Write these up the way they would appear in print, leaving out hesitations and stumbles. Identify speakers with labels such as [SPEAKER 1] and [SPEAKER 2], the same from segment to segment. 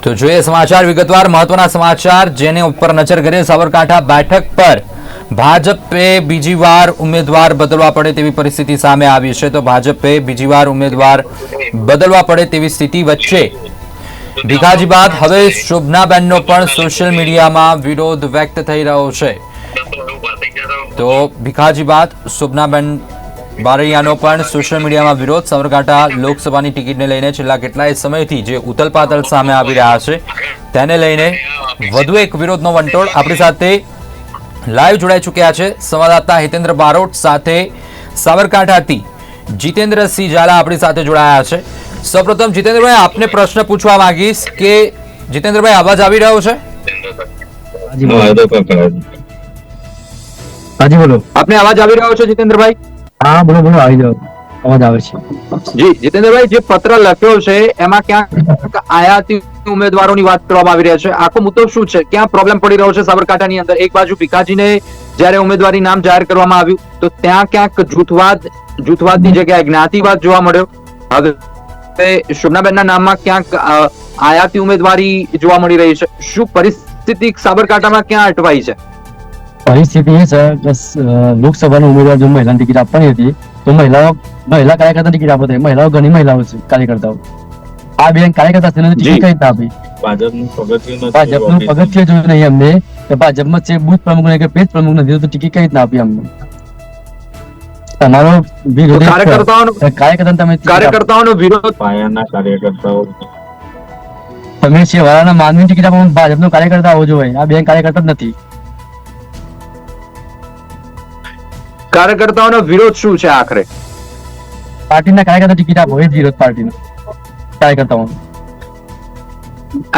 [SPEAKER 1] તો જોઈએ સમાચાર વિગતવાર, મહત્વના સમાચાર જેને ઉપર નજર કરીએ। સાબરકાંઠા બેઠક પર ભાજપે બીજી વાર ઉમેદવાર બદલવા પડે તેવી પરિસ્થિતિ સામે આવી છે। તો ભાજપે બીજી વાર ઉમેદવાર બદલવા પડે તેવી સ્થિતિ વચ્ચે ભીખાજી બાદ હવે શોભનાબેનનો પણ સોશિયલ મીડિયામાં વિરોધ વ્યક્ત થઈ રહ્યો છે। તો ભીખાજી બાદ શોભનાબેન બારૈયાનો પણ સોશિયલ મીડિયામાં વિરોધ। સાબરકાંઠા લોકસભાની ટિકિટને લઈને છેલ્લા કેટલાય સમયથી જે ઉથલપાથલ સામે આવી રહ્યા છે તેને લઈને વધુ એક વિરોધનો વંટોળ। આપણી સાથે લાઈવ જોડાઈ ચૂક્યા છે સંવાદદાતા હિતેન્દ્ર બારોટ સાથે સાબરકાંઠાથી જીતેન્દ્રસિંહ ઝાલા આપણી સાથે જોડાયા છે। સૌપ્રથમ જીતેન્દ્રભાઈ, આપને પ્રશ્ન પૂછવા માંગીશ કે જીતેન્દ્રભાઈ, અવાજ આવી રહ્યો છે?
[SPEAKER 2] હાજી બોલો,
[SPEAKER 1] આપને અવાજ આવી રહ્યો છે જીતેન્દ્રભાઈ?
[SPEAKER 2] હા બોલો બોલો, આવી જાવ, અવાજ આવે છે।
[SPEAKER 1] જી જીતેન્દ્રભાઈ, જે પત્ર લખ્યો છે એમાં ક્યાંક આયાતી ઉમેદવારોની વાત કરવામાં આવી રહ્યા છે। આખો મુદ્દો શું છે? ક્યાં પ્રોબ્લેમ પડી રહ્યો છે સાબરકાંઠાની અંદર? એક બાજુ ભીખાજીને જ્યારે ઉમેદવારી નામ જાહેર કરવામાં આવ્યું તો ત્યાં ક્યાંક જૂથવાદની જગ્યાએ જ્ઞાતિવાદ જોવા મળ્યો। હવે શોભનાબેનના નામમાં ક્યાંક આયાતી ઉમેદવારી જોવા મળી રહી છે। શું પરિસ્થિતિ સાબરકાંઠામાં ક્યાં અટવાઈ છે?
[SPEAKER 2] પરિસ્થિતિ એ છે કે લોકસભાનો ઉમેદવાર જો મહિલાને ટિકિટ આપવાની હતી તો મહિલા કાર્યકર્તા ટિકિટ આપો, મહિલાઓ ઘણી મહિલાઓ છે કાર્યકર્તાઓ, આ બેન કાર્યકર્તા છે ટિકિટ કઈ આપી? ભાજપનું પગથિયું જોયું નહીં અમને કે ભાજપમાં છે બુથ પ્રમુખ કે પેજ પ્રમુખ નથી તો ટિકિટ કઈ રીતના આપી અમને? તમારો
[SPEAKER 1] કાર્યકર્તાઓનો વિરોધ,
[SPEAKER 3] પાયાના કાર્યકર્તાઓ
[SPEAKER 2] તમે છેવાડાના માનવી ટિકિટ આપો, ભાજપનો કાર્યકર્તા હોવો જોઈએ, આ બેન કાર્યકર્તા જ નથી।
[SPEAKER 1] કાર્યકર્તાઓનો વિરોધ શું છે આખરે?
[SPEAKER 2] પાર્ટીના કાર્યકર્તા ટિકિટ આપો, એ જ વિરોધ પાર્ટીનો કાર્યકર્તાઓનો।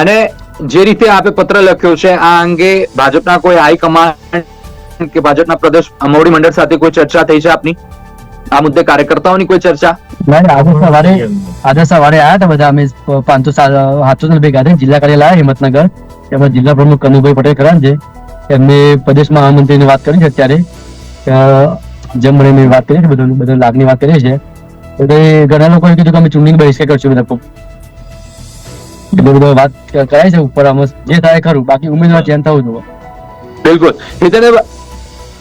[SPEAKER 1] અને જે રીતે આપે પત્ર લખ્યો છે આ અંગે ભાજપના કોઈ હાઈકમાન્ડ કે ભાજપના પ્રદેશ મોવડી મંડળ સાથે કોઈ ચર્ચા થઈ છે આપની? આ મુદ્દે કાર્યકર્તાઓની કોઈ ચર્ચા?
[SPEAKER 2] આજે સવારે આયા હતા બધા, અમે 500-700 ભેગા થઈ જિલ્લા કાર્યાલય આવ્યા હિંમતનગર। એમાં જિલ્લા પ્રમુખ કનુભાઈ પટેલ ખરા છે, એમને પ્રદેશ મહામંત્રીની વાત કરી છે અત્યારે, જમણી વાત કરી છે, બધું લાગની વાત કરી છે। એટલે ઘણા લોકોએ કીધું કે અમે ચૂંટણી બહિષ્કાર કરશું બધા, એટલે બધું વાત કરાય છે ઉપર, આમ જે થાય ખરું, બાકી ઉમેદવાર ચેન્જ થવું જોઈએ।
[SPEAKER 1] બિલકુલ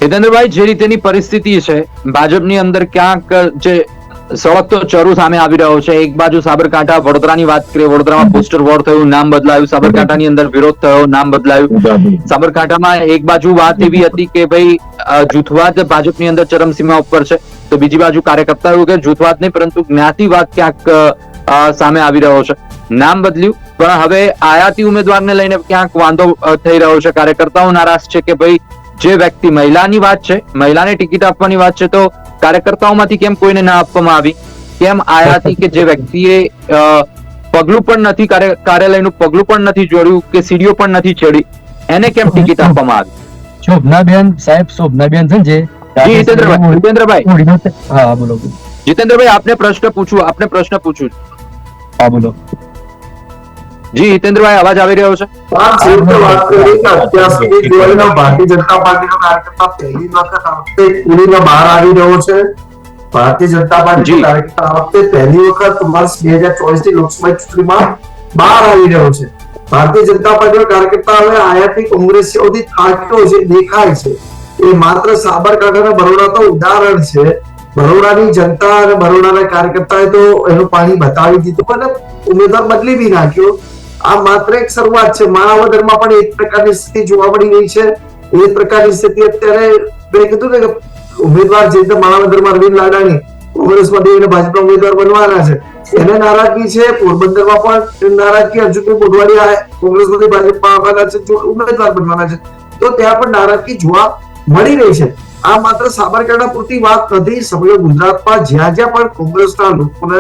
[SPEAKER 1] હિતેન્દ્રભાઈ, જે રીતેની પરિસ્થિતિ છે ભાજપની અંદર ક્યાંક જે સળગતો ચરુ સામે આવી રહ્યો છે। એક બાજુ સાબરકાંઠા વડોદરાની વાત કરીએ, વડોદરામાં પોસ્ટર વોર થયું, નામ બદલાયું, સાબરકાંઠાની અંદર વિરોધ થયો, નામ બદલાયું। સાબરકાંઠામાં એક બાજુ વાત એવી હતી કે ભાઈ જૂથવાદ ભાજપની અંદર ચરમસીમા ઉપર છે, તો બીજી બાજુ કાર્યકર્તાઓ કે જૂથવાદ નહીં પરંતુ જ્ઞાતિવાદ ક્યાંક સામે આવી રહ્યો છે। નામ બદલ્યું પણ હવે આયાતી ઉમેદવારને લઈને ક્યાંક વાંધો થઈ રહ્યો છે। કાર્યકર્તાઓ નારાજ છે કે ભાઈ જે વ્યક્તિ મહિલાની વાત છે, મહિલાને ટિકિટ આપવાની વાત છે, તો કાર્યકર્તાઓમાંથી કેમ કોઈને ના આપવામાં આવી? કેમ આયાતી કે જે વ્યક્તિએ પગલું પણ નથી, કાર્યાલયનું પગલું પણ નથી જોડ્યું કે સીડીઓ પણ નથી ચડી, એને કેમ ટિકિટ આપવામાં આવી?
[SPEAKER 2] શોભનાબેન સાહેબ, શોભનાબેન છે
[SPEAKER 1] જીતેન્દ્રભાઈ,
[SPEAKER 2] હા બોલો
[SPEAKER 1] જીતેન્દ્રભાઈ, આપને પ્રશ્ન પૂછું।
[SPEAKER 2] હા બોલો
[SPEAKER 1] જી હિતેન્દ્રભાઈ, અવાજ આવી રહ્યો છે?
[SPEAKER 4] અત્યાર સુધી જોયેલો ભારતીય જનતા પાર્ટીનો કાર્યકર્તા પહેલી વખત આ વખતે ઉડીને બહાર આવી રહ્યો છે। ભારતીય જનતા પાર્ટીનો કાર્યકર્તા આ વખતે પહેલી વખત વર્ષ 2024 ની લોકસભા ચૂંટણીમાં બહાર આવી રહ્યો છે। ભારતીય જનતા પાર્ટીનો કાર્યકર્તા હવે આયાતી કોંગ્રેસીઓથી થાક્યો છે, દેખાય છે। એ માત્ર સાબરકાંઠા અને બરોડા તો ઉદાહરણ છે। બરોડાની જનતા અને બરોડાના કાર્યકર્તાએ તો એનું પાણી બતાવી દીધું અને ઉમેદવાર બદલી બી નાખ્યો। આ માત્ર એક શરૂઆત છે। માણાવદરમાં પણ એક પ્રકારની સ્થિતિ જોવા મળી રહી છે। એ પ્રકારની સ્થિતિ અત્યારે મેં કીધું ને કે ઉમેદવાર જે રીતે માણાવદરમાં અરવિંદ લાડાણી કોંગ્રેસમાંથી એને ભાજપના ઉમેદવાર બનવાના છે, એને નારાજગી છે। પોરબંદરમાં પણ નારાજગી, અર્જુનભાઈ મોઢવાડિયા કોંગ્રેસમાંથી ભાજપમાં આવવાના છે, ઉમેદવાર બનવાના છે, તો ત્યાં પણ નારાજગી જોવા મળી રહી છે। આ માત્ર સાબરકાંઠા પૂરતી વાત નથી, સમગ્ર ગુજરાતમાં જ્યાં જ્યાં પણ કોંગ્રેસના લોકોને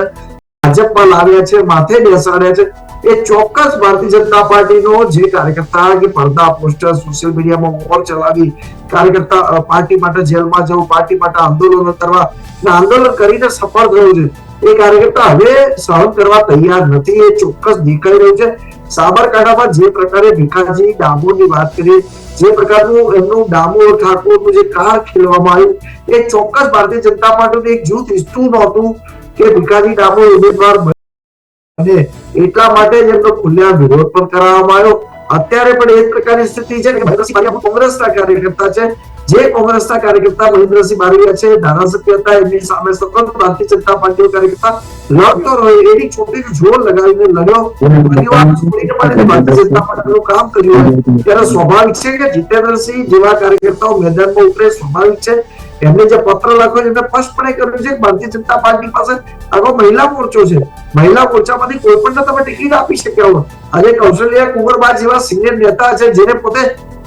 [SPEAKER 4] ભાજપમાં લાવ્યા છે, માથે બેસાડ્યા છે, એ ચોક્કસ ભારતીય જનતા પાર્ટીનો જે કાર્યકર્તા કે પડદા પોસ્ટર સોશિયલ મીડિયામાં વોર ચલાવી કાર્યકર્તા પાર્ટી માટે જેલમાં જવું, પાર્ટી માટે આંદોલનો કરવા, આંદોલન કરીને સફળ થયું છે, એ કાર્યકર્તા હવે સહન કરવા તૈયાર નથી। એ ચોક્કસ દેખાઈ રહ્યું છે। સાબરકાંઠામાં જે પ્રકારે ભીખાજી ડામોરની વાત કરીએ, જે પ્રકારનું એમનું ડામોર ઠાકોરનું જે કાર ખેલવામાં આવ્યું, એ ચોક્કસ ભારતીય જનતા પાર્ટીનું એક જૂથ ઈચ્છતું નહોતું કે ભીખાજી ડામોર ઉમેદવાર અને એટલા માટે જ એમનો ખુલ્લેઆમ વિરોધ પણ કરાવવામાં આવ્યો. અત્યારે પણ એ જ પ્રકારની સ્થિતિ છે કે મહેન્દ્રસિંહ બારૈયા કોંગ્રેસના કાર્યકર્તા છે. જે કોંગ્રેસના કાર્યકર્તા મહેન્દ્રસિંહ બારૈયા છે, ધારાસભ્ય હતા, એમની સામે સતત ભારતીય જનતા પાર્ટીનો કાર્યકર્તા લડતો રહ્યો. એની છોકરીનું જોર લગાવીને લડ્યો. પરિવાર છોડીને પણ ભારતીય જનતા પાર્ટીનું કામ કર્યું. ત્યારે સ્વાભાવિક છે કે જીતેન્દ્રસિંહ જેવા કાર્યકર્તાઓ મેદાનમાં ઉતરે, સ્વાભાવિક છે. એમને જે પત્ર લખ્યો છે એમને સ્પષ્ટપણે કહ્યું છે કે ભારતીય જનતા પાર્ટી પાસે આખો મહિલા મોરચો છે. મહિલા મોરચામાંથી કોઈ પણ તમે ટિકિટ આપી શક્યા હો. આજે કૌશલ્યા કુંવરબા જેવા સિનિયર નેતા છે, જેને પોતે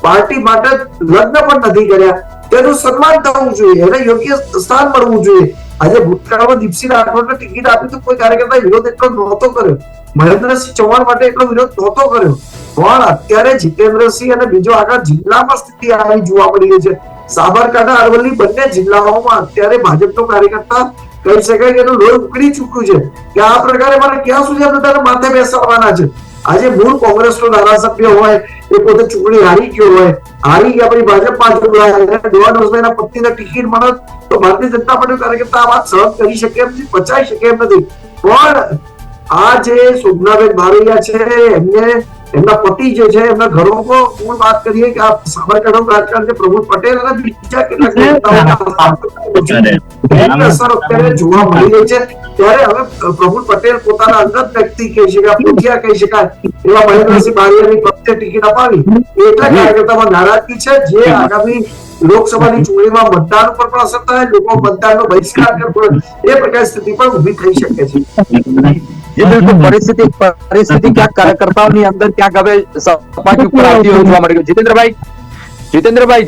[SPEAKER 4] પાર્ટી માટે લગ્ન પણ નથી કર્યા, તેનું સન્માન થવું જોઈએ, એને યોગ્ય સ્થાન મળવું જોઈએ. આજે ભૂતકાળમાં દીપસિંહ રાઠોડને ટિકિટ આપી તો કોઈ કાર્યકર્તા વિરોધ એટલો નહોતો કર્યો. મહેન્દ્રસિંહ ચૌહાણ માટે એટલો વિરોધ નહોતો કર્યો. પણ અત્યારે જીતેન્દ્રસિંહ અને બીજો આગળ જિલ્લામાં સ્થિતિ આવી જોવા મળી રહી છે. સાબરકાંઠા, અરવલ્લી બંને જિલ્લાઓમાં અત્યારે ભાજપનો કાર્યકર્તા કહી શકાય કે એનું લોહી ઉકળી ચૂક્યું છે કે આ પ્રકારે મારે ક્યાં સુધી આપણે માથે બેસાડવાના છે. આજે મૂળ કોંગ્રેસનો ધારાસભ્ય હોય, એ પોતે ચૂંટણી હારી ગયો હોય, હારી ગયા પછી ભાજપમાં જોડાયા, દેવાનંદભાઈના પત્નીને ટિકિટ મળે તો ભારતીય જનતા પાર્ટી કાર્યકર્તા આ વાત સહન કરી શકે એમ નથી, પચાવી શકે એમ નથી. પણ આ જે શોભનાબેન બારૈયા છે, એમને એમના પતિ જે છે, એમના ઘરોમાં હું વાત કરીએ કે આ સાબરકાંઠાનું રાજકારણ છે, પ્રફુલ્લ પટેલ અને બીજા કેટલાક નેતાઓની અસર અત્યારે જોવા મળી રહી છે. ત્યારે હવે પ્રફુલ્લ પટેલ પોતાના અંગત વ્યક્તિ કહી શકાય, પૂજ્યા કહી શકાય એવા મહેન્દ્રસિંહ બારૈયાની પક્ષે ટિકિટ અપાવી એટલા કાર્યકર્તામાં નારાજગી છે, જે આગામી લોકસભાની ચૂંટણીમાં મતદાન ઉપર પણ અસર થાય, લોકો મતદાનનો બહિષ્કાર કરતો એ પ્રકારની સ્થિતિ પણ ઉભી થઈ શકે છે.
[SPEAKER 1] પરિસ્થિતિ ક્યાંક કાર્યકર્તાઓની અંદર ક્યાંક હવે સપાટી ઉપર આવતી હોય જોવા મળી ગયું. જીતેન્દ્રભાઈ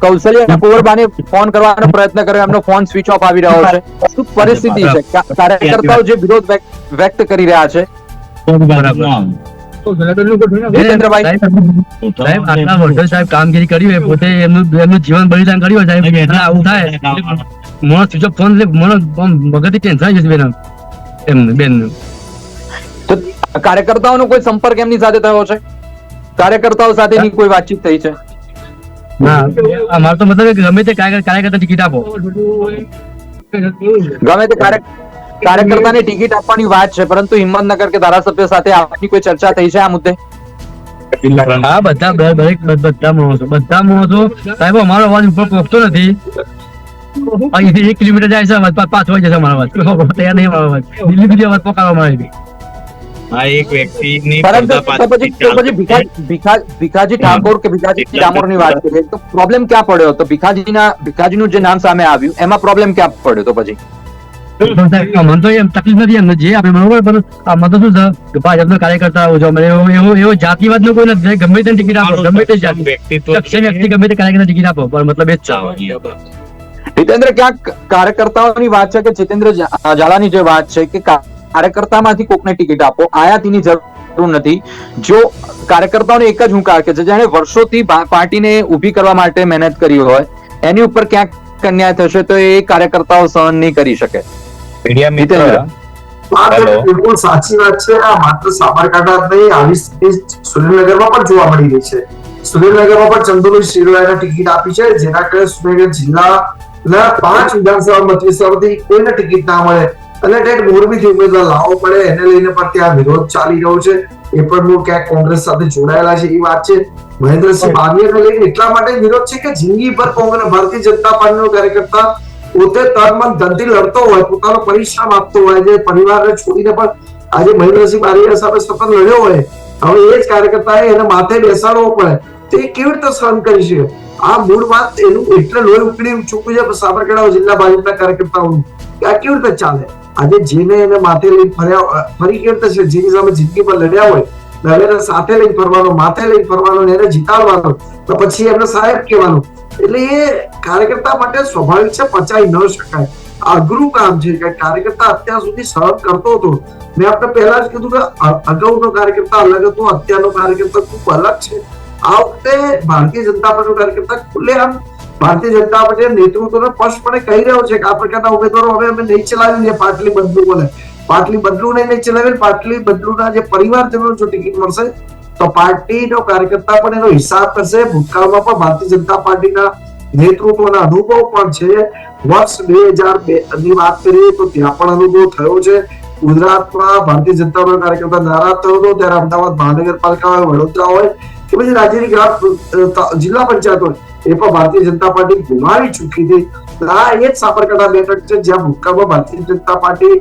[SPEAKER 1] કૌશલ્યા કુંવરબાને ફોન કરવાનો પ્રયત્ન કર્યો, એમનો ફોન સ્વિચ ઓફ આવી રહ્યો છે. શું પરિસ્થિતિ છે? કાર્યકર્તાઓ જે વિરોધ વ્યક્ત કરી રહ્યા છે.
[SPEAKER 2] સાહેબ કામગીરી કરી હોય, પોતે એમનું જીવન બલિદાન કર્યું હોય, સાહેબ આવું થાય મોણસ સ્વિચ ઓફ ફોન મગજથી ટેન્શન જશે બેન.
[SPEAKER 1] તો કાર્યકર્તાઓનો કોઈ સંપર્ક એમની સાથે થયો છે? કાર્યકર્તાઓ સાથેની કોઈ વાતચીત થઈ છે?
[SPEAKER 2] ના, અમારો તો મતલબ ગમે તે કાર્યકર્તા ટિકિટ આપો,
[SPEAKER 1] ગમે તે કાર્યકર્તાને ટિકિટ આપવાની વાત છે, પરંતુ હિંમતનગર કે ધારાસભ્ય સાથે આપની કોઈ ચર્ચા થઈ છે આ મુદ્દે?
[SPEAKER 2] હા, બધા માણસો સાહેબ અમારો અવાજ ઉપર પહોંચતો નથી. અહીંથી 1 કિલોમીટર જાય છે અવાજ, પાછો જશે અમારો અવાજ. તૈયાર નહીં અમારો અવાજ, દિલ્હી સુધી અવાજ પહોંચાડવામાં આવે છે.
[SPEAKER 3] આ એક વ્યક્તિની
[SPEAKER 1] ભીખાજી ઠાકોર કે ભીખાજી ડામોરની વાત કરીએ તો પ્રોબ્લેમ ક્યાં પડ્યો હતો? ભીખાજીનું જે નામ સામે આવ્યું એમાં પ્રોબ્લેમ ક્યાં પડ્યો તો પછી?
[SPEAKER 2] મને તો એમ તકલીફ નથી, એમને જે આપણે બરોબર, પણ આમાં તો શું છે કે ભાજપનો કાર્યકર્તા એવો જાતિવાદ નો કોઈ નથી. ગમે તે ટિકિટ આપો, ગમે તે જાતિ વ્યક્તિ ગમે તે કાર્યકર્તા ટિકિટ આપો, પણ મતલબ એ જ છે.
[SPEAKER 1] જીતેન્દ્ર, ક્યાંક કાર્યકર્તાઓની વાત છે કે જીતેન્દ્ર ઝાલાની જે વાત છે કે કાર્યકર્તામાંથી કોકને ટિકિટ આપો, આયાતીની જરૂર નથી. જો કાર્યકર્તાઓને એક જ હુંકાર કે જેણે વર્ષોથી પાર્ટીને ઊભી કરવા માટે મહેનત કરી હોય, એની ઉપર ક્યાંક અન્યાય થશે તો એ કાર્યકર્તાઓ સહન નહીં કરી શકે.
[SPEAKER 4] બિલકુલ સાચી વાત છે. આ માત્ર સાબરકાંઠા નહીં, આવી સ્થિતિ સુરેન્દ્રનગરમાં પણ જોવા મળી રહી છે. સુરેન્દ્રનગરમાં પણ ચંદુભાઈ શિરોયાને ટિકિટ આપી છે, જેના કારણે સુરેન્દ્રનગર જિલ્લાના 5 વિધાનસભા મત વિસ્તારોથી કોઈને ટિકિટ ના મળે અને ડાયરેક્ટ મોરબીથી ઉમેદવાર લાવવો પડે, એને લઈને પણ ત્યાં વિરોધ ચાલી રહ્યો છે. એ પણ ક્યાંક કોંગ્રેસ સાથે જોડાયેલા છે એ વાત છે. મહેન્દ્રસિંહ બારૈયાને લઈને એટલા માટે વિરોધ છે કે જિંદગીભર કોંગ્રેસ ભારતીય જનતા પાર્ટીનો કાર્યકર્તા પોતે તન મન ધનથી લડતો હોય, પોતાનો પરિશ્રમ આપતો હોય, જે પરિવારને છોડીને પણ આજે મહેન્દ્રસિંહ બારૈયા સામે સતત લડ્યો હોય, હવે એ જ કાર્યકર્તાએ એને માથે બેસાડવો પડે તો એ કેવી રીતે સહન કરી શકે? આ મૂળ વાત એનું એટલે લોહી ઉકળી ચૂક્યું છે સાબરકાંઠા જિલ્લા ભાજપના કાર્યકર્તાઓનું કે આ કેવી રીતે ચાલે. આજે જેને એને માથે લઈને ફરી કેવી રીતે છે, જેની સામે જિંદગી પર લડ્યા હોય, એને સાથે લઈને ફરવાનો, માથે લઈને ફરવાનો, એને જીતાડવાનો, તો પછી એમને સાહેબ કહેવાનું. એટલે એ કાર્યકર્તા માટે સ્વાભાવિક છે, પચાવી ન શકાય. અઘરું કામ છે કે કાર્યકર્તા અત્યાર સુધી સહન કરતો હતો. મેં આપણે પહેલા જ કીધું કે અગાઉનો કાર્યકર્તા અલગ હતો, અત્યારનો કાર્યકર્તા ખૂબ અલગ છે. આ વખતે ભારતીય જનતા પાર્ટીનો કાર્યકર્તા ખુલ્લેઆમ ભારતીય જનતા પાર્ટી નેતૃત્વને સ્પષ્ટપણે કહી રહ્યો છે કે આ પ્રકારના ઉમેદવારો હવે અમે નહીં ચલાવી, પાટલી બદલું બોલે, પાટલી બદલું નહીં ચલાવી, પાટલી બદલુના જે પરિવારજનો જો ટિકિટ મળશે તો પાર્ટીનો કાર્યકર્તા પણ એનો હિસાબ કરશે. ભૂતકાળમાં પણ ભારતીય જનતા પાર્ટીના નેતૃત્વના અનુભવ પણ છે. વર્ષ 2002 ની વાત કરીએ તો ત્યાં પણ અનુભવ થયો છે. ગુજરાતમાં ભારતીય જનતા પાર્ટી કાર્યકર્તા નારાજ થયો હતો ત્યારે અમદાવાદ મહાનગરપાલિકા હોય, વડોદરા હોય કે પછી રાજ્યની જિલ્લા પંચાયત હોય, એ પણ ભારતીય જનતા પાર્ટી ગુમાવી ચૂકી હતી. આ એ જ સાબરકાંઠા બેઠક છે જ્યાં ભૂતકાળમાં ભારતીય જનતા પાર્ટી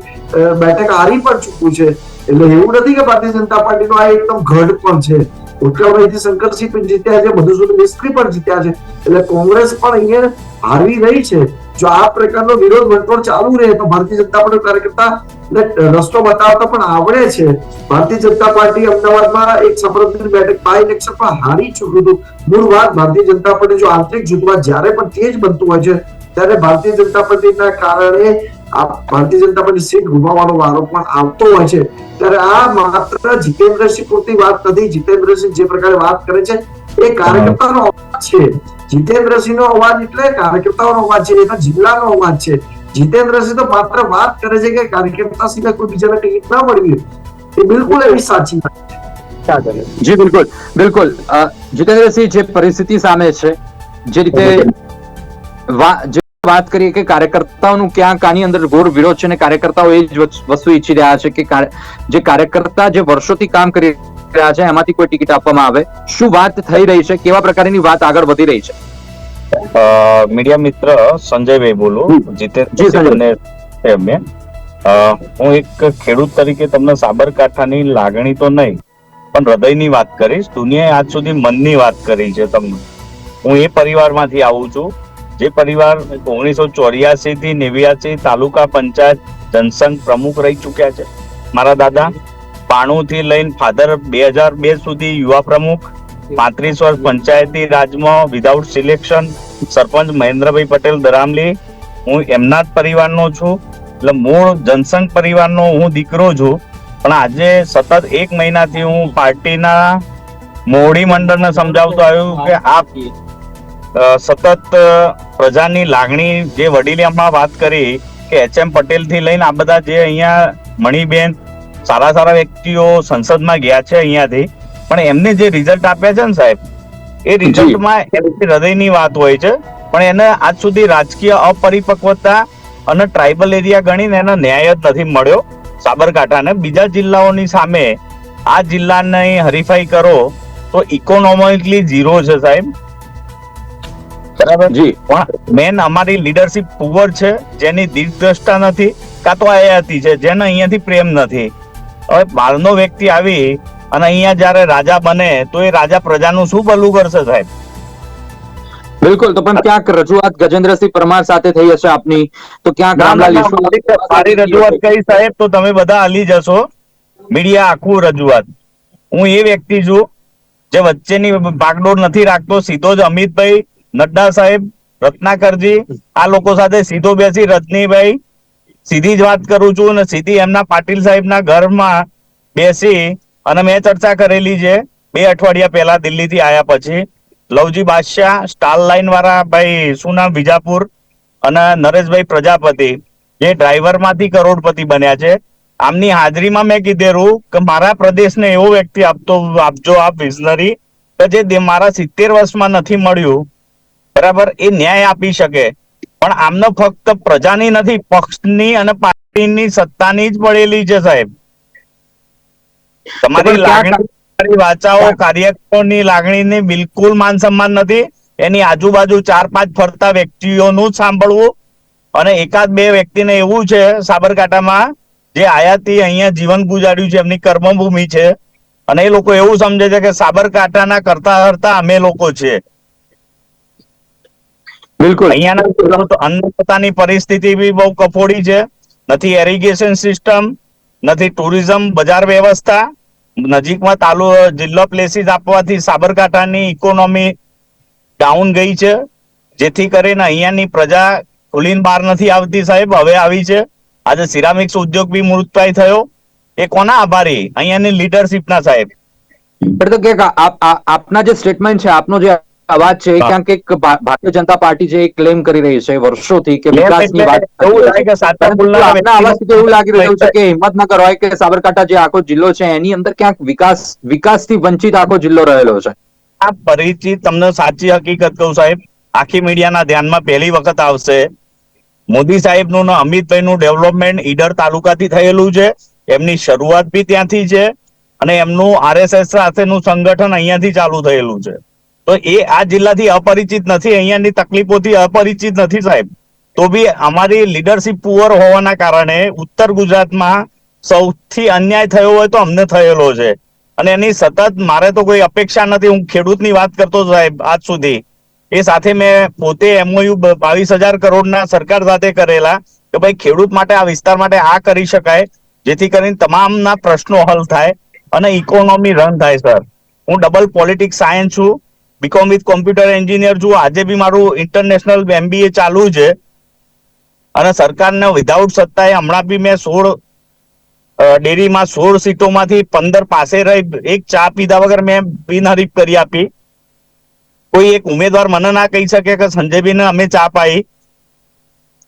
[SPEAKER 4] બેઠક હારી પણ ચૂક્યું છે. એટલે એવું નથી કે ભારતીય જનતા પાર્ટીનો આ એકદમ ગઢ પણ છે. ભૂતકાળમાં શંકરસિંહ પણ જીત્યા છે, મધુસૂદન મિસ્ત્રી પણ જીત્યા છે. એટલે કોંગ્રેસ પણ અહીંયા હારવી રહી છે. જો આ પ્રકારનો વિરોધ વંટોળ ચાલુ રહે તો ભારતીય જનતા પાર્ટી કાર્યકર્તા રસ્તો બતાવતા પણ આવડે છે. ભારતીય જનતા પાર્ટી અમદાવાદમાં એક સફરજન બેઠક બાય ઇલેક્શનમાં હારી ચૂક્યું હતું. મૂળ વાત ભારતીય જનતા પાર્ટી જો આંતરિક જૂથમાં જ્યારે પણ તેજ બનતું હોય છે ત્યારે ભારતીય જનતા પાર્ટીના કારણે ભારતીય જનતા પાર્ટી સીટ ગુમાવવાનો વારો પણ આવતો હોય છે. ત્યારે આ માત્ર જીતેન્દ્રસિંહ પૂરતી વાત નથી. જીતેન્દ્રસિંહ જે પ્રકારે વાત કરે છે એ કાર્યકર્તાનો અવાજ છે. જીતેન્દ્રસિંહનો અવાજ એટલે કાર્યકર્તાઓનો અવાજ છે, એના જિલ્લાનો અવાજ છે. જીતેન્દ્રસિંહ તો માત્ર વાત કરે છે કે કાર્યકર્તા સિવાય કોઈ બીજાને ટિકિટ ના મળવી, એ બિલકુલ એવી સાચી વાત છે.
[SPEAKER 1] જી બિલકુલ બિલકુલ. જીતેન્દ્રસિંહ, જે પરિસ્થિતિ સામે છે, જે રીતે વાત કરીએ કે કાર્યકર્તાઓનું ક્યાંક આની અંદર ઘોર વિરોધ છે અને કાર્યકર્તાઓ એ જ વસ્તુ ઈચ્છી રહ્યા છે કે જે કાર્યકર્તા જે વર્ષોથી કામ કરી રહ્યા છે એમાંથી કોઈ ટિકિટ આપવામાં આવે. શું વાત થઈ રહી છે? કેવા પ્રકારની વાત આગળ વધી રહી છે?
[SPEAKER 3] મીડિયા મિત્ર સંજયભાઈ બોલું. જીતેન્દ્ર, હું એક ખેડૂત તરીકે તમને સાબરકાંઠાની લાગણી તો નહીં પણ હૃદયની વાત કરીશ. દુનિયાએ આજ સુધી મનની વાત કરી છે તમને. હું એ પરિવારમાંથી આવું છું જે પરિવાર 1984 થી 89 તાલુકા પંચાયત જનસંઘ પ્રમુખ રહી ચુક્યા છે. મારા દાદા 92 થી લઈને ફાધર 2002 સુધી યુવા પ્રમુખ, 35 વર્ષ પંચાયતી રાજમાં વિધાઉટ સિલેક્શન સરપંચ મહેન્દ્રભાઈ પટેલ દરામલી. હું એમના જ પરિવારનો છું. એટલે મૂળ જનસંઘ પરિવારનો હું દીકરો છું. પણ આજે સતત 1 મહિનાથી હું પાર્ટીના મોવડી મંડળને સમજાવતો આવ્યું કે આપ સતત પ્રજાની લાગણી, જે વડીલે હમણાં વાત કરી કે HM પટેલ થી લઈને આ બધા જે અહીંયા મણીબેન સારા સારા વ્યક્તિઓ સંસદમાં ગયા છે અહીંયાથી, પણ એમને જે રિઝલ્ટ આપ્યા છે ને સાહેબ, એ રિઝલ્ટમાં એમની હૃદયની વાત હોય છે. પણ એને આજ સુધી રાજકીય અપરિપક્વતા અને ટ્રાઇબલ એરિયા ગણીને એને ન્યાય જ નથી મળ્યો. સાબરકાંઠાને બીજા જિલ્લાઓની સામે આ જિલ્લાની હરીફાઈ કરો તો ઇકોનોમિકલી ઝીરો છે સાહેબ. બરાબર જી. પણ મેન અમારી લીડરશિપ પુઅર છે, જેની દીર્ઘદ્રષ્ટા નથી, કાં તો આયાતી છે, જેને અહીંયાથી પ્રેમ નથી. હવે બહારનો વ્યક્તિ આવી અને અહીંયા જયારે રાજા બને તો એ રાજા પ્રજાનું શું ભલું કરશે સાહેબ?
[SPEAKER 1] બિલકુલ. તો પણ ક્યાંક રજૂઆત ગજેન્દ્રસિંહ પરમાર સાથે થઈ હશે આપની, તો ક્યાંક રામલાલ
[SPEAKER 3] સારી રજૂઆત કરી સાહેબ તો તમે બધા હાલી જશો. મીડિયા આખું રજૂઆત. હું એ વ્યક્તિ છું જે વચ્ચેની ભાગદોડ નથી રાખતો. સીધો જ અમિતભાઈ નડ્ડા સાહેબ, રત્નાકરજી, આ લોકો સાથે સીધો બેસી રજનીભાઈ સીધી જ વાત કરું છું અને સીધી એમના પાટીલ સાહેબના ઘરમાં બેસી અને મેં ચર્ચા કરેલી છે 2 અઠવાડિયા પહેલા દિલ્હીથી આવ્યા પછી. લવજી બાદશાહ, સ્ટાર લાઇન વાળા ભાઈ શું નામ વિજાપુર, અને નરેશભાઈ પ્રજાપતિ, જે ડ્રાઈવર માંથી કરોડપતિ બન્યા છે, આમની હાજરીમાં મેં કીધેલું કે મારા પ્રદેશને એવો વ્યક્તિ આપજો આપ વિઝનરી કે જે મારા 70 વર્ષમાં નથી મળ્યું, બરાબર, એ ન્યાય આપી શકે. પણ આમને ફક્ત પ્રજાની નથી, પક્ષની અને પાર્ટીની સત્તાની જ પડેલી છે સાહેબ. તમારી લાગણી, વાચાઓ, કાર્યકરોની લાગણીની બિલકુલ માન સન્માન નથી. એની આજુબાજુ 4-5 ફરતા વ્યક્તિઓનું જ સાંભળવું. અને 1-2 વ્યક્તિને એવું છે સાબરકાંઠામાં જે આયાથી અહીંયા જીવન ગુજાર્યું છે, એમની કર્મભૂમિ છે, અને એ લોકો એવું સમજે છે કે સાબરકાંઠાના કરતા કરતા અમે લોકો છે.
[SPEAKER 1] બિલકુલ.
[SPEAKER 3] અહીંયાના અન્નદાતાની પરિસ્થિતિ બી બહુ કફોડી છે. નથી એરિગેશન સિસ્ટમ, નથી ટુરિઝમ બજાર વ્યવસ્થા. નજીકમાં જિલ્લો પ્લેસીસ આપવાથી સાબરકાંઠાની ઇકોનોમી ડાઉન ગઈ છે, જેથી કરીને અહીંયાની પ્રજા ખુલીને બહાર નથી આવતી સાહેબ. હવે આવી છે. આજે સિરામિક્સ ઉદ્યોગ બી મૃતપ્રાય થયો. એ કોના આભારી? અહીંયાની લીડરશિપના સાહેબ.
[SPEAKER 1] એટલે તો કે આપના જે સ્ટેટમેન્ટ છે, આપનો જે અવાજ છે, ક્યાંક એક ભારતીય જનતા પાર્ટી જે ક્લેમ કરી રહી છે વર્ષોથી કે વિકાસની વાત, આપના અવાજથી તો એવું લાગી રહ્યું છે કે હિંમતનગર હોય કે સાબરકાંઠા જે આખો જિલ્લો છે એની અંદર ક્યાંક વિકાસથી વંચિત આખો જિલ્લો રહેલો છે.
[SPEAKER 3] આ પરિચિત તમને સાચી હકીકત કહું સાહેબ, આખી મીડિયાના ધ્યાનમાં પહેલી વખત આવશે. મોદી સાહેબનું ને અમિતભાઈનું ડેવલપમેન્ટ ઈડર તાલુકાથી થયેલું છે. એમની શરૂઆત બી ત્યાંથી છે અને એમનું આરએસએસ સાથેનું સંગઠન અહીંયાથી ચાલુ થયેલું છે. તો એ આ જિલ્લાથી અપરિચિત નથી, અહીંયાની તકલીફોથી અપરિચિત નથી સાહેબ. તો બી અમારી લીડરશિપ પુઅર હોવાના કારણે ઉત્તર ગુજરાતમાં સૌથી અન્યાય થયો હોય તો અમને થયેલો છે. અને એની સતત મારે તો કોઈ અપેક્ષા નથી. હું ખેડૂતની વાત કરતો સાહેબ આજ સુધી. એ સાથે મેં પોતે એમઓયુ 22,000 કરોડના સરકાર સાથે કરેલા કે ભાઈ ખેડૂત માટે આ વિસ્તાર માટે આ કરી શકાય, જેથી કરીને તમામના પ્રશ્નો હલ થાય અને ઇકોનોમી રન થાય. સર, હું ડબલ પોલિટિક્સ સાયન્સ છું, બીકોમ વિથ કોમ્પ્યુટર એન્જિનિયર છું. આજે બી મારું ઇન્ટરનેશનલ MBA ચાલુ છે અને સરકારને વિધાઉટ સત્તાએ હમણાં બી મેં 16 ડેરીમાં 16 સીટોમાંથી 15 પાસે રહી એક ચા પીધા વગર મેં બિનહરીફ કરી આપી. કોઈ એક ઉમેદવાર મને ના કહી શકે કે સંજયભાઈને અમે ચા પાઈ.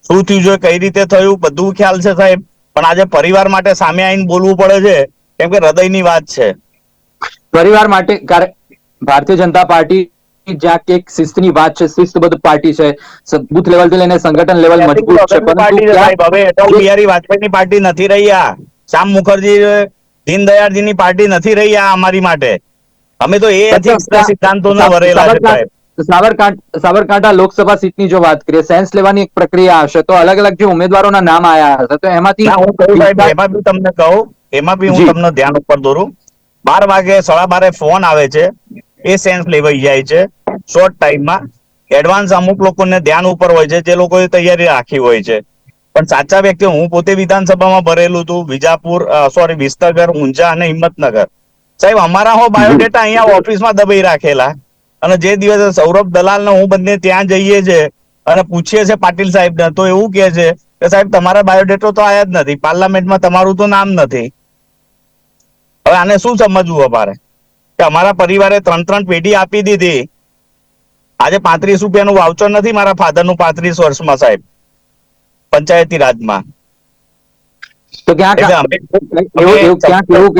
[SPEAKER 3] શું થયું છે, કઈ રીતે થયું, બધું ખ્યાલ છે સાહેબ. પણ આજે પરિવાર માટે સામે આવીને બોલવું પડે છે કેમ કે હૃદયની વાત છે.
[SPEAKER 1] પરિવાર માટે ભારતીય જનતા પાર્ટી જ્યાં કે શિસ્તની વાત છે, શિસ્તબદ્ધ પાર્ટી છે, બુથ લેવલથી લઈને સંગઠન લેવલ મજબૂત છે,
[SPEAKER 3] પાર્ટી છે સાહેબ. હવે અટલ
[SPEAKER 1] પરંતુ
[SPEAKER 3] બિહારી વાજપેયીની પાર્ટી નથી રહી આ. શ્યામ મુખર્જી, દીનદયાળજીની પાર્ટી નથી રહી આ અમારી માટે. અમે તો એ સિદ્ધાંતોને વરેલા છે સાહેબ.
[SPEAKER 1] સાબરકાંઠા લોકસભા સીટની જો વાત કરીએ, સેન્સ લેવાની એક પ્રક્રિયા હશે તો અલગ અલગ જે ઉમેદવારોના નામ આયા હશે તો એમાંથી
[SPEAKER 3] હું કહું સાહેબ, એમાં બી તમને કહું, એમાં બી હું
[SPEAKER 1] જી.
[SPEAKER 3] તમને ધ્યાન ઉપર દોરું. 12 વાગે 12:30 ફોન આવે છે, એ સેન્સ લેવાઈ જાય છે શોર્ટ ટાઈમમાં. એડવાન્સ અમુક લોકોને ધ્યાન ઉપર હોય છે, જે લોકોએ તૈયારી રાખી હોય છે. પણ સાચા વ્યક્તિ, હું પોતે વિધાનસભામાં ભરેલું હતું, વિસનગર, ઊંઝા અને હિંમતનગર. સાહેબ, અમારા બાયોડેટા અહીંયા ઓફિસમાં દબાઈ રાખેલા. અને જે દિવસે સૌરભ દલાલ ને હું બંને ત્યાં જઈએ છે અને પૂછીએ છે પાટીલ સાહેબને, તો એવું કહે છે કે સાહેબ તમારા બાયોડેટો તો આયા જ નથી, પાર્લામેન્ટમાં તમારું તો નામ નથી. હવે આને શું સમજવું અમારે કે અમારા પરિવારે 3 પેઢી આપી દીધી. આજે 35 રૂપિયાનું વાઉચર નથી મારા ફાધરનું 35 વર્ષમાં સાહેબ, પંચાયતી રાજમાં.
[SPEAKER 1] તો ક્યાંક એવું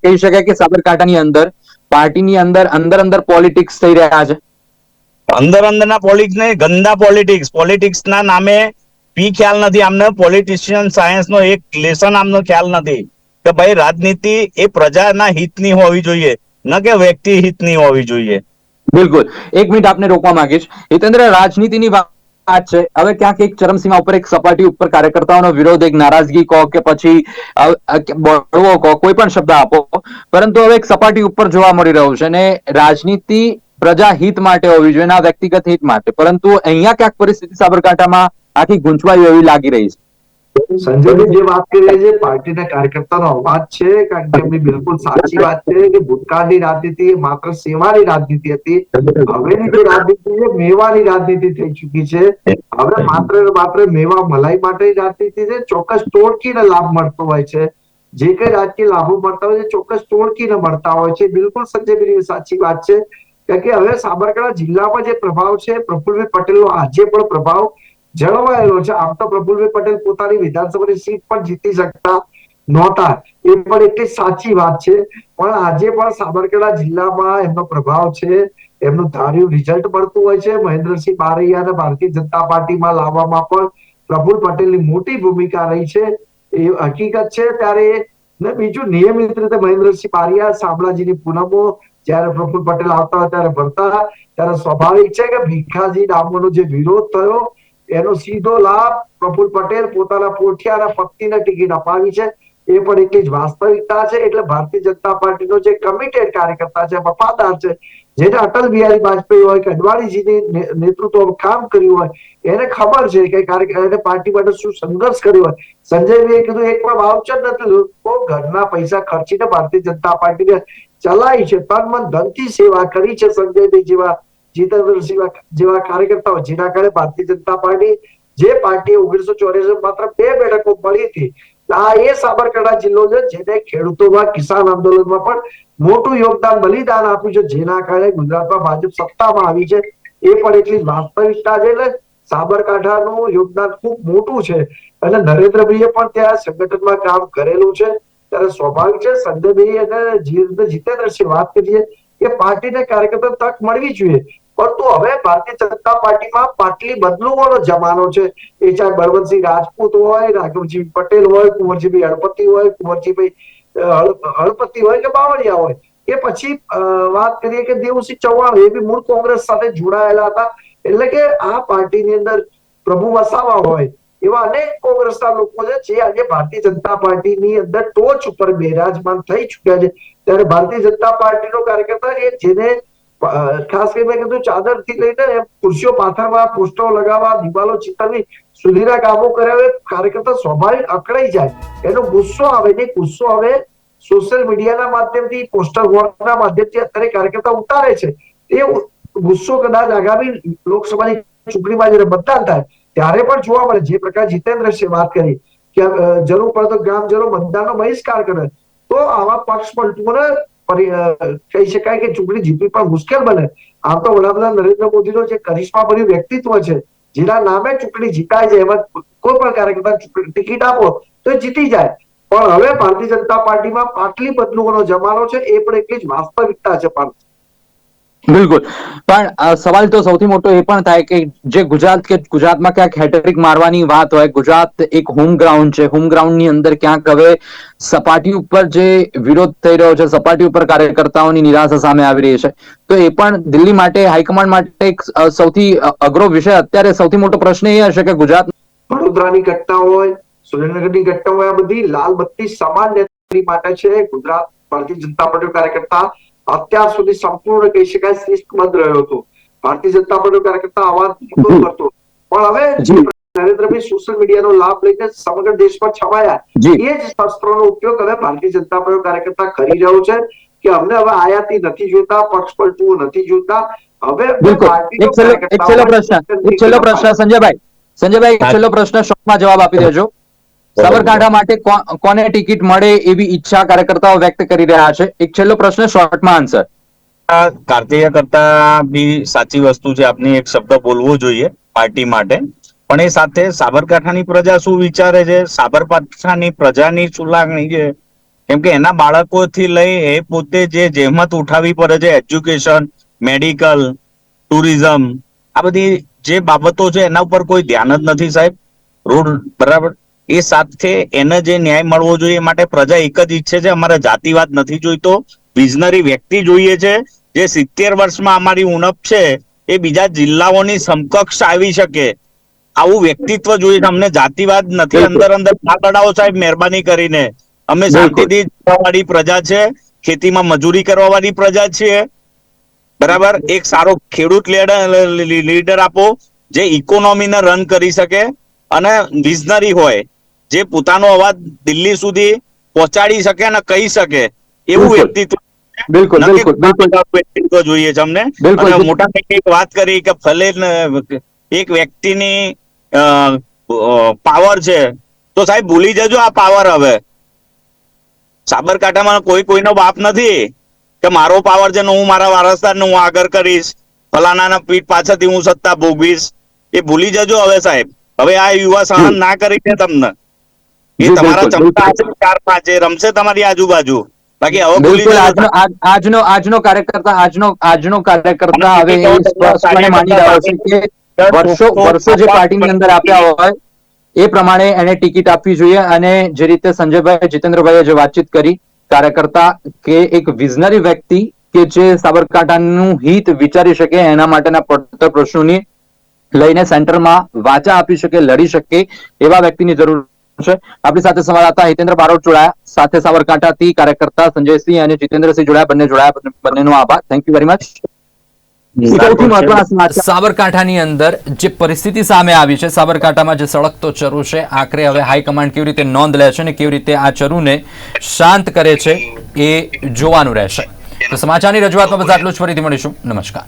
[SPEAKER 1] કહી શકાય કે સાબરકાંઠાની અંદર પાર્ટીની અંદર પોલિટિક્સ થઈ રહ્યા છે.
[SPEAKER 3] અંદરના પોલિટિક્સ નહીં, ગંદા પોલિટિક્સ ના નામે પી ખ્યાલ નથી આમને. પોલિટિશિયન સાયન્સ નો એક લેસન આમનો ખ્યાલ નથી કે ભાઈ રાજનીતિ એ પ્રજાના હિતની હોવી જોઈએ, ન કે વ્યક્તિ હિતની હોવી જોઈએ.
[SPEAKER 1] બિલકુલ. એક મિનિટ આપને રોકવા માંગીશ. હિતેન્દ્ર, રાજનીતિની વાત છે, હવે ક્યાંક એક ચરમસીમા ઉપર, એક સપાટી ઉપર કાર્યકર્તાઓનો વિરોધ, એક નારાજગી કહો કે પછી બળવો કહો, કોઈ પણ શબ્દ આપો, પરંતુ હવે એક સપાટી ઉપર જોવા મળી રહ્યું છે. અને રાજનીતિ પ્રજા હિત માટે હોવી જોઈએ, ના વ્યક્તિગત હિત માટે. પરંતુ અહીંયા ક્યાંક પરિસ્થિતિ સાબરકાંઠામાં આખી ગૂંચવાઈ એવી લાગી રહી છે.
[SPEAKER 4] સંજયભાઈ જે વાત કરી છે પાર્ટીના કાર્યકર્તાનો અવાજ છે, કારણ કે એમની બિલકુલ સાચી વાત છે કે ભૂતકાળની રાજનીતિ માત્ર સેવાની રાજનીતિ હતી. હવેની જે રાજનીતિ છે મેવાની રાજનીતિ થઈ ચૂકી છે. હવે માત્ર મેવા મલાઈ માટે રાજનીતિ છે. ચોક્કસ ટોળકીને લાભ મળતો હોય છે. જે કઈ રાજકીય લાભો મળતા હોય છે ચોક્કસ ટોળકીને મળતા હોય છે. બિલકુલ સંજયભાઈ સાચી વાત છે. કારણ કે હવે સાબરકાંઠા જિલ્લામાં જે પ્રભાવ છે પ્રફુલ્લભાઈ પટેલનો આજે પણ પ્રભાવ જળવાયેલો છે. આમ તો પ્રફુલ્લભાઈ પટેલ પોતાની વિધાનસભાની સીટ પણ જીતી શકતા નહોતા, એ પણ એટલી સાચી વાત છે. પણ આજે પણ સાબરકાંઠા જિલ્લામાં એમનો પ્રભાવ છે, એમનું ધાર્યું રિઝલ્ટ મળતું હોય છે. મહેન્દ્રસિંહ બારૈયાને ભારતીય જનતા પાર્ટીમાં લાવવામાં પણ પ્રફુલ્લ પટેલની મોટી ભૂમિકા રહી છે, એ હકીકત છે. ત્યારે ને બીજું, નિયમિત રીતે મહેન્દ્રસિંહ બારૈયા શામળાજીની પૂનમો જયારે પ્રફુલ્લ પટેલ આવતા હોય ત્યારે ભરતા, ત્યારે સ્વાભાવિક છે કે ભીખાજી ડામોરનો જે વિરોધ થયો એનો સીધો લાભ પ્રફુલ્લ પટેલ પોતાના પોઠિયાના પત્નીને ટિકિટ અપાવી છે, એ પણ એટલી જ વાસ્તવિકતા છે. એટલે ભારતીય જનતા પાર્ટીનો જે કમિટેડ કાર્યકર્તા છે, વફાદાર છે, જેને અટલ બિહારી વાજપેયી હોય કે અડવાણીજીની નેતૃત્વ કામ કર્યું હોય, એને ખબર છે કે એને પાર્ટી માટે શું સંઘર્ષ કર્યો હોય. સંજયભાઈએ કીધું એક પણ વાઉચર નથી, ઘરના પૈસા ખર્ચીને ભારતીય જનતા પાર્ટીને ચલાવી છે, તન મન ધનથી સેવા કરી છે સંજયભાઈ જેવા, જીતેન્દ્ર જેવા કાર્યકર્તાઓ, જેના કારણે ભારતીય જનતા પાર્ટી જે પાર્ટી 1984 માત્ર 2 બેઠકો મળી હતી, આ એ સાબરકાંઠા જિલ્લો છે જેને ખેડૂતોમાં, કિસાન આંદોલનમાં પણ મોટું યોગદાન, બલિદાન આપ્યું છે, જેના કારણે ગુજરાતમાં ભાજપ સત્તામાં આવી છે. એ પણ એટલી વાસ્તવિકતા છે. એટલે સાબરકાંઠાનું યોગદાન ખૂબ મોટું છે અને નરેન્દ્રભાઈએ પણ ત્યાં સંગઠનમાં કામ કરેલું છે. ત્યારે સ્વાભાવિક છે સંજયભાઈ અને જીતેન્દ્રસિંહ વાત કરીએ કે પાર્ટીને કાર્યકર્તા તક મળવી જોઈએ. પરંતુ હવે ભારતીય જનતા પાર્ટીમાં પાટલી બદલુવાનો જમાનો છે. એ ચાહે બળવંતસિંહ રાજપૂત હોય, રાઘવજી પટેલ હોય, કુંવરજીભાઈ હળપતિ હોય, કુંવરજીભાઈ હળપતિ હોય કે બાવળિયા હોય, એ પછી વાત કરીએ કે દેવુસિંહ ચૌહાણ, એ બી મૂળ કોંગ્રેસ સાથે જોડાયેલા હતા. એટલે કે આ પાર્ટીની અંદર પ્રભુ વસાવા હોય એવા અનેક કોંગ્રેસના લોકો છે જે આજે ભારતીય જનતા પાર્ટીની અંદર ટોચ ઉપર બિરાજમાન થઈ ચુક્યા છે. ત્યારે ભારતીય જનતા પાર્ટીનો કાર્યકર્તા એ જેને ખાસ કરીને કીધું ચાદરથી લઈને ખુરશીઓ પાથરવા, પોસ્ટરો લગાવવા, દિવાલો ચિતરવી સુધીના કામો કર્યા, કાર્યકર્તા સ્વાભાવિક અકળાઈ જાય, એનો ગુસ્સો આવે ને, ગુસ્સો હવે સોશિયલ મીડિયાના માધ્યમથી, પોસ્ટર વોરના માધ્યમથી અત્યારે કાર્યકર્તા ઉતારે છે. એ ગુસ્સો કદાચ આગામી લોકસભાની ચૂંટણીમાં જયારે મતદાન થાય ત્યારે પણ જોવા મળે. જે પ્રકાર જીતેન્દ્ર વાત કરી કે જરૂર પડે તો ગ્રામજનો મતદાનનો બહિષ્કાર કરે, તો આવા પક્ષ પલટુઓને કહી શકાય કે ચૂંટણી જીતવી પણ મુશ્કેલ બને. આમ તો વડાપ્રધાન નરેન્દ્ર મોદીનો જે કરિશ્મા ભર્યું વ્યક્તિત્વ છે, જેના નામે ચૂંટણી જીતાય છે, એમાં કોઈ પણ કાર્યકર્તા ટિકિટ આપો તો એ જીતી જાય. પણ હવે ભારતીય જનતા પાર્ટીમાં પાટલી બદલુવાનો જમાનો છે, એ પણ એટલી જ વાસ્તવિકતા છે. પણ
[SPEAKER 1] બિલકુલ, પણ સવાલ તો સૌથી મોટો એ પણ થાય કે જે ગુજરાતમાં ક્યાંક હેટ્રિક મારવાની વાત હોય, ગુજરાત એક હોમ ગ્રાઉન્ડ છે, હોમ ગ્રાઉન્ડની અંદર ક્યાંક હવે સપાટી ઉપર જે વિરોધ થઈ રહ્યો છે, સપાટી ઉપર કાર્યકર્તાઓની નિરાશા સામે આવી રહી છે, તો એ પણ દિલ્હી માટે, હાઈકમાન્ડ માટે એક સૌથી અઘરો વિષય, અત્યારે સૌથી મોટો પ્રશ્ન એ હશે કે ગુજરાત
[SPEAKER 4] વડોદરાની ઘટના હોય, સુરેન્દ્રનગરની ઘટના હોય, આ બધી લાલ બત્તી સમાન નેતાગીરી માટે છે. ગુજરાત ભારતીય જનતા પાર્ટી કાર્યકર્તા અત્યાર સુધી સંપૂર્ણ કહી શકાય શિસ્તબદ્ધ રહ્યો હતો. ભારતીય જનતા પાર્ટી કાર્યકર્તા અવાજ કરતો, પણ હવે નરેન્દ્રભાઈ સોશિયલ મીડિયાનો લાભ લઈને સમગ્ર દેશમાં છવાયા, એ જ શસ્ત્રોનો ઉપયોગ હવે ભારતીય જનતા પાર્ટી કાર્યકર્તા કરી રહ્યો છે કે અમને હવે આયાતી નથી જોતા, પક્ષ પલટુઓ નથી જોતા. હવે
[SPEAKER 1] એક છેલ્લો પ્રશ્ન સંજયભાઈ, છેલ્લો પ્રશ્ન શોર્ટમાં જવાબ આપી દેજો. સાબરકાંઠા માટે કોને ટિકિટ મળે એવી ઈચ્છા કાર્યકર્તાઓ વ્યક્ત કરી રહ્યા છે? એક છેલ્લો પ્રશ્ન, શોર્ટમાં આન્સર.
[SPEAKER 3] કાર્તિક કરતા બી સાચી વસ્તુ છે, આપની એક શબ્દ બોલવો જોઈએ પાર્ટી માટે, પણ એ સાથે સાબરકાંઠાની પ્રજા શું વિચારે છે, સાબરકાંઠાની પ્રજાની શું લાગણી છે, કેમ કે એના બાળકોથી લઈ એ પોતે જે જહેમત ઉઠાવવી પડે છે, એજ્યુકેશન, મેડિકલ, ટુરિઝમ, આ બધી જે બાબતો છે એના ઉપર કોઈ ધ્યાન જ નથી સાહેબ. રોડ બરાબર, એ સાથે એને જે ન્યાય મળવો જોઈએ એ માટે પ્રજા એક જ ઈચ્છે છે, અમારે જાતિવાદ નથી જોઈતો, વિઝનરી વ્યક્તિ જોઈએ છે, જે 70 વર્ષમાં અમારી ઉણપ છે એ બીજા જિલ્લાઓની સમકક્ષ આવી શકે, આવું વ્યક્તિત્વ જોઈએ છે. અમને જાતિવાદ નથી, અંદર ના લડાવો સાહેબ, મહેરબાની કરીને. અમે શાંતિથી વાળી પ્રજા છે, ખેતીમાં મજૂરી કરવા વાળી પ્રજા છીએ, બરાબર. એક સારો ખેડૂત લીડર આપો જે ઇકોનોમીને રન કરી શકે અને વિઝનરી હોય, જે પોતાનો અવાજ દિલ્હી સુધી પહોંચાડી શકે અને કહી શકે એવું વ્યક્તિત્વ.
[SPEAKER 1] બિલકુલ
[SPEAKER 3] જોઈએ છે અમને. મોટા એક વાત કરી કે ભલે એક વ્યક્તિની પાવર છે, તો સાહેબ ભૂલી જજો આ પાવર. હવે સાબરકાંઠામાં કોઈનો બાપ નથી કે મારો પાવર છે ને હું મારા વારસદારને હું આગળ કરીશ, ફલાણાના પીઠ પાછળથી હું સત્તા ભોગવીશ. એ ભૂલી જજો હવે સાહેબ. હવે આ યુવા સહન ના કરી દે તમને. એ તમારા ચમચા છે, 4-5 રમશે તમારી આજુબાજુ. બાકી હવે ભૂલી જજો.
[SPEAKER 1] આજનો કાર્યકર્તા હવે એ સ્પષ્ટપણે માની રહ્યો છે કે વર્ષો જે પાર્ટીની અંદર આપ્યા હોય એ પ્રમાણે એને ટિકિટ આપવી જોઈએ. અને જે રીતે સંજયભાઈ, જીતેન્દ્રભાઈએ જે વાતચીત કરી, કાર્યકર્તા કે એક વિઝનરી વ્યક્તિ કે જે સાબરકાંઠાનું હિત વિચારી શકે, એના માટેના પડતર પ્રશ્નોની લઈને સેન્ટરમાં વાચા આપી શકે, લડી શકે એવા વ્યક્તિની જરૂર છે. આપણી સાથે સંવાદદાતા હિતેન્દ્ર બારોટ જોડાયા, સાથે સાબરકાંઠાથી કાર્યકર્તા સંજયસિંહ અને જીતેન્દ્રસિંહ જોડાયા. બંનેનો આભાર. Thank you very much. સૌથી મહત્વના સમાચાર સાબરકાંઠાની અંદર જે પરિસ્થિતિ સામે આવી છે, સાબરકાંઠામાં જે સળગતો ચરુ છે, આખરે હવે હાઈકમાન્ડ કેવી રીતે નોંધ લે છે અને કેવી રીતે આ ચરુને શાંત કરે છે એ જોવાનું રહેશે. તો સમાચારની રજૂઆતમાં બસ આટલું જ. ફરીથી મળીશું. નમસ્કાર.